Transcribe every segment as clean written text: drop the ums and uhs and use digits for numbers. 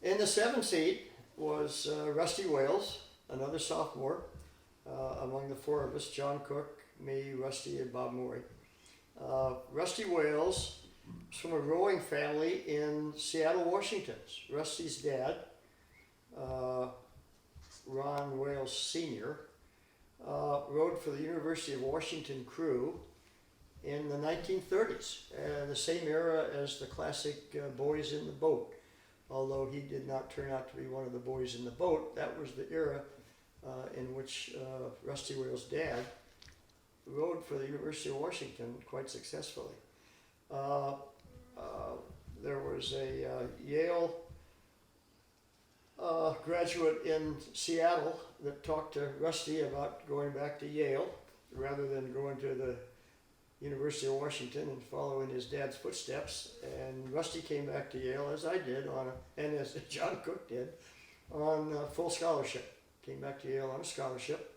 In the 7 seat was Rusty Wailes, another sophomore, among the 4 of us, John Cook, me, Rusty, and Bob Morey. Rusty Wailes was from a rowing family in Seattle, Washington. Rusty's dad, Ron Wailes Sr., rowed for the University of Washington crew in the 1930s, the same era as the classic boys in the boat. Although he did not turn out to be one of the boys in the boat, that was the era in which Rusty Wailes' dad rowed for the University of Washington quite successfully. There was a Yale graduate in Seattle that talked to Rusty about going back to Yale rather than going to the University of Washington and following his dad's footsteps. And Rusty came back to Yale, as I did, and as John Cook did, on full scholarship. Came back to Yale on a scholarship.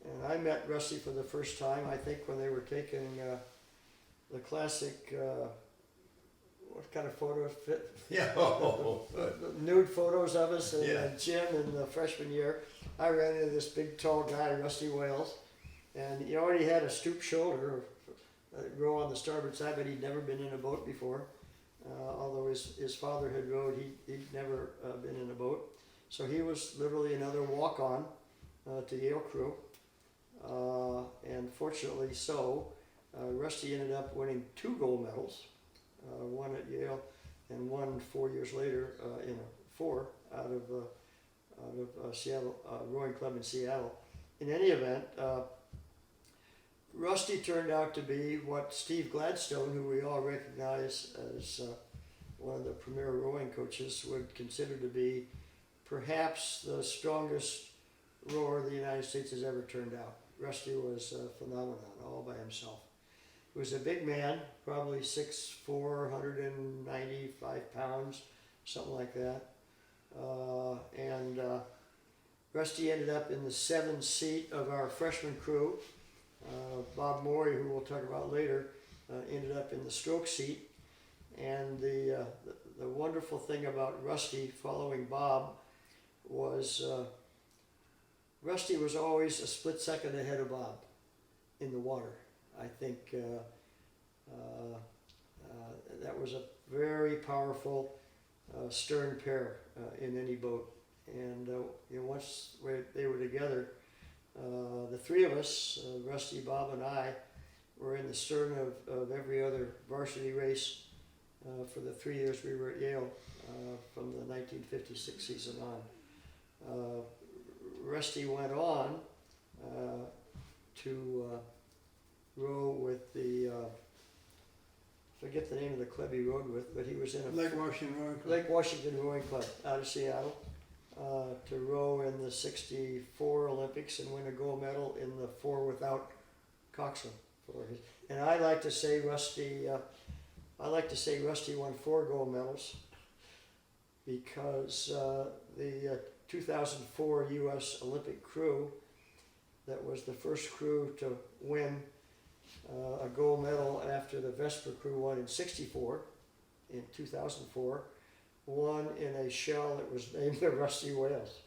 And I met Rusty for the first time, I think, when they were taking the classic, what kind of photos fit? Yeah. Nude photos of us in Yeah. the gym in the freshman year. I ran into this big, tall guy, Rusty Wailes, and he already had a stoop shoulder, row on the starboard side, but he'd never been in a boat before. Although his father had rowed, he'd never been in a boat. So he was literally another walk-on to Yale crew. And fortunately so, Rusty ended up winning 2 gold medals, one at Yale and one 4 years later in a 4 out of Seattle, rowing club in Seattle. In any event, Rusty turned out to be what Steve Gladstone, who we all recognize as one of the premier rowing coaches, would consider to be perhaps the strongest rower the United States has ever turned out. Rusty was a phenomenon all by himself. He was a big man, probably 6'4", 195 pounds, something like that. And Rusty ended up in the 7th seat of our freshman crew. Bob Morey, who we'll talk about later, ended up in the stroke seat. And the wonderful thing about Rusty following Bob was Rusty was always a split second ahead of Bob in the water. I think that was a very powerful stern pair in any boat. And once they were together, the 3 of us, Rusty, Bob, and I, were in the stern of every other varsity race for the 3 years we were at Yale, from the 1956 season on. Rusty went on to row with the, forget the name of the club he rowed with, but he was in a Lake Washington Rowing Club. Lake Washington Rowing Club out of Seattle, to row in the '64 Olympics and win a gold medal in the 4 without coxswain. And I like to say Rusty won 4 gold medals because the 2004 U.S. Olympic crew, that was the first crew to win a gold medal after the Vesper crew won in '64, in 2004, won in a shell that was named the Rusty Wailes.